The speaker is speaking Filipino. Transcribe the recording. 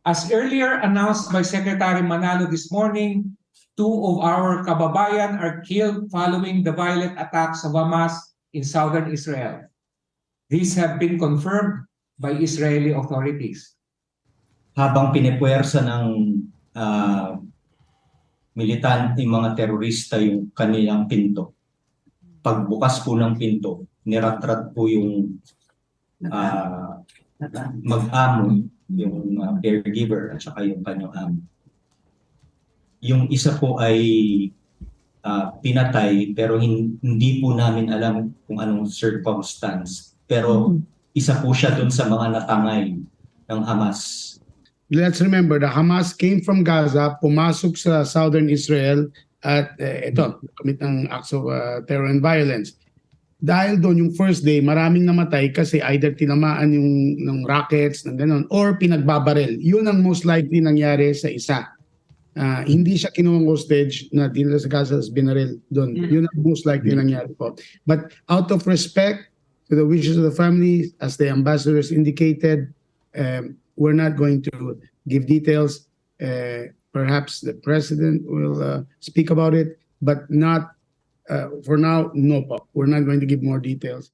As earlier announced by Secretary Manalo this morning, 2 of our kababayan are killed following the violent attacks of Hamas in southern Israel. These have been confirmed by Israeli authorities. Habang pinipuwersa ng militante, mga terorista yung kanilang pinto, pagbukas po ng pinto, niratrat po yung mag-amo, yung caregiver at saka yung kanyang amo. Yung isa po ay pinatay pero hindi po namin alam kung anong circumstance. Pero isa po siya dun sa mga natangay ng Hamas. Let's remember, the Hamas came from Gaza, pumasok sa southern Israel at commit ng acts of terror and violence. Dahil doon yung first day, maraming namatay kasi either tinamaan yung ng rockets, ng ganun, or pinagbabarel. Yun ang most likely nangyari sa isa. Hindi siya kinuwang hostage na dinala sa Gaza as binaril doon. Yun ang most likely nangyari po. But out of respect to the wishes of the family, as the ambassadors indicated, we're not going to give details. Perhaps the president will speak about it, but not for now, no po. We're not going to give more details.